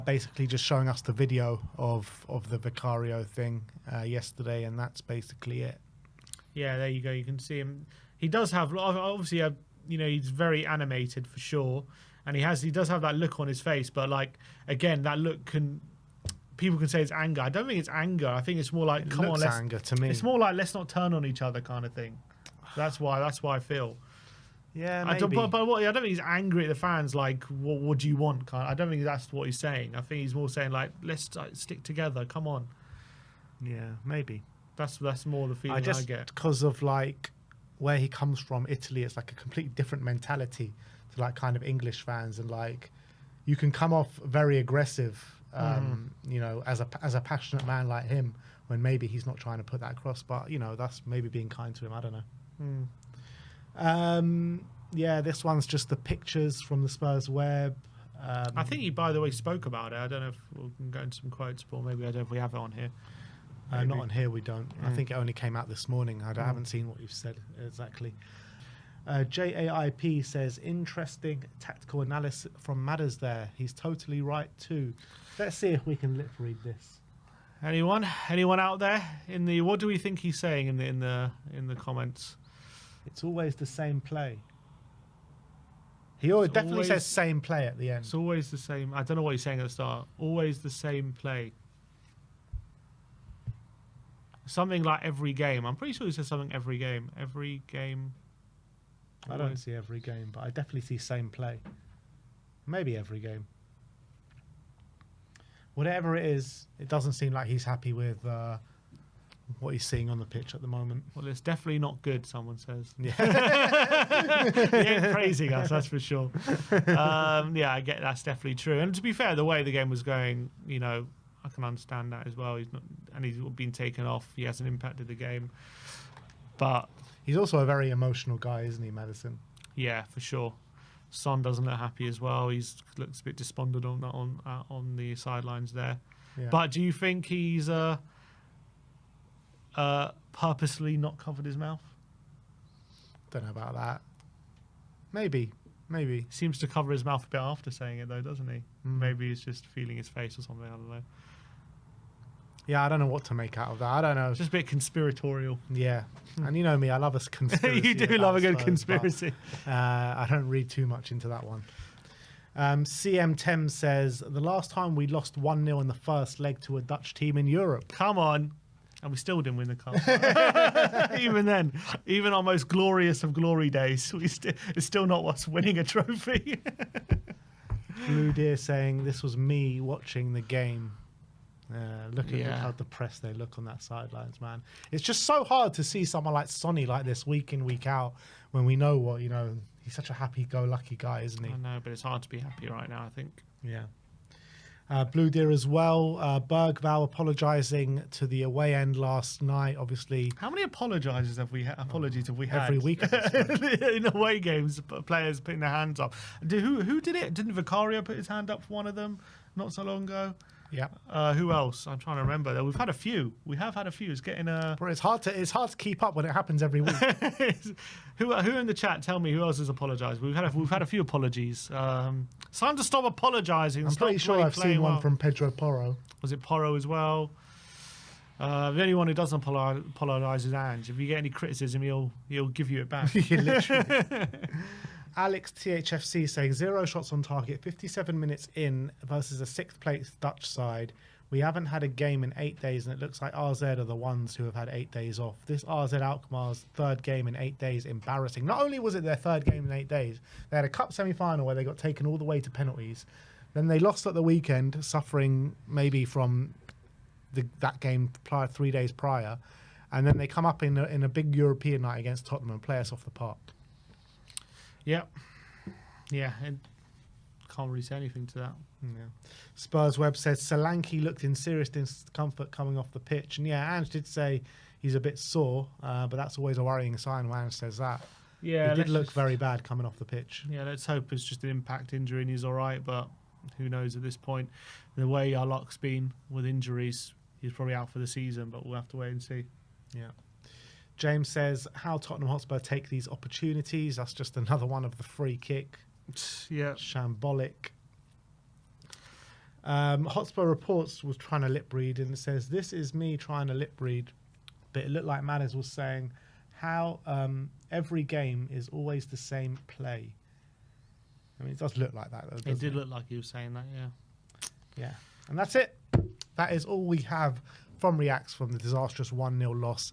basically just showing us the video of the Vicario thing yesterday, and that's basically it. Yeah, there you go. You can see him. He does have, obviously, he's very animated for sure, and he does have that look on his face. But like again, that look people can say it's anger. I don't think it's anger. I think it's more like Let's anger to me. It's more like let's not turn on each other kind of thing. That's why I feel. Yeah, maybe. I don't think he's angry at the fans. Like, what do you want? I don't think that's what he's saying. I think he's more saying like, let's stick together. Come on. Yeah, maybe. That's more the feeling I get. Because of like where he comes from, Italy, it's like a completely different mentality to like kind of English fans, and like you can come off very aggressive, as a passionate man like him, when maybe he's not trying to put that across. But that's maybe being kind to him. I don't know. Yeah, this one's just the pictures from the Spurs web. I think he, by the way, spoke about it. I don't know if we can go into some quotes, or maybe I don't know if we have it on here. Not on here, we don't. I think it only came out this morning. I haven't seen what you've said exactly. JAIP says, interesting tactical analysis from Maddison there. He's totally right too. Let's see if we can lip read this. Anyone out there in the? What do we think he's saying in the comments? It's always the same play. He definitely says same play at the end. It's always the same. I don't know what he's saying at the start. Always the same play. Something like every game. I'm pretty sure he says something every game. Every game. I don't see every game, but I definitely see same play. Maybe every game. Whatever it is, it doesn't seem like he's happy with what he's seeing on the pitch at the moment. Well, it's definitely not good, someone says. Yeah. He ain't praising us, that's for sure. Yeah, I get that's definitely true. And to be fair, the way the game was going, I can understand that as well. He's been taken off. He hasn't impacted the game. But he's also a very emotional guy, isn't he, Maddison? Yeah, for sure. Son doesn't look happy as well. He looks a bit despondent on the sidelines there. Yeah. But do you think he's purposely not covered his mouth? Don't know about that. Maybe. Seems to cover his mouth a bit after saying it though, doesn't he? Maybe he's just feeling his face or something. I don't know. Yeah, I don't know what to make out of that. I don't know. It's just a bit conspiratorial. Yeah. And you know me, I love a conspiracy. You do love a good conspiracy. I don't read too much into that one. CM Tem says, the last time we lost 1-0 in the first leg to a Dutch team in Europe. Come on. And we still didn't win the cup. Even then, even our most glorious of glory days, it's still not us winning a trophy. Blue Deer saying, this was me watching the game. Look at how depressed they look on that sidelines, man. It's just so hard to see someone like Sonny like this week in, week out, when we know what, he's such a happy-go-lucky guy, isn't he? I know, but it's hard to be happy right now, I think. Yeah. Blue Deer as well. Bergval apologising to the away end last night, obviously. How many apologies have we had? Every week. In away games, players putting their hands up. Who did it? Didn't Vicario put his hand up for one of them not so long ago? Yeah. Who else? I'm trying to remember. We've had a few. We have had a few. It's getting Bro, it's hard to keep up when it happens every week. Who in the chat? Tell me who else has apologised. We've had a few apologies. It's time to stop apologising. I'm pretty sure I've seen one from Pedro Porro. Was it Porro as well? The only one who doesn't apologise is Ange. If you get any criticism, he'll give you it back. Literally. Alex THFC saying 0 shots on target, 57 minutes in versus a 6th place Dutch side. We haven't had a game in 8 days, and it looks like RZ are the ones who have had 8 days off. This RZ Alkmaar's 3rd game in 8 days, embarrassing. Not only was it their 3rd game in 8 days, they had a cup semi-final where they got taken all the way to penalties. Then they lost at the weekend, suffering maybe from that game 3 days prior. And then they come up in a big European night against Tottenham and play us off the park. Yeah, and can't really say anything to that. Yeah. Spurs Web says Solanke looked in serious discomfort coming off the pitch, and Ange did say he's a bit sore, but that's always a worrying sign when Ange says that. Yeah, he did look very bad coming off the pitch. Yeah, let's hope it's just an impact injury and he's all right, but who knows at this point. The way our luck's been with injuries, he's probably out for the season, but we'll have to wait and see. Yeah. James says, how Tottenham Hotspur take these opportunities. That's just another one of the free kick. Yeah. Shambolic. Hotspur Reports was trying to lip read, and it says, "This is me trying to lip read," but it looked like Maddison was saying how every game is always the same play. I mean, it does look like that, though. It did look like he was saying that, yeah. Yeah. And that's it. That is all we have from Reacts from the disastrous 1-0 loss.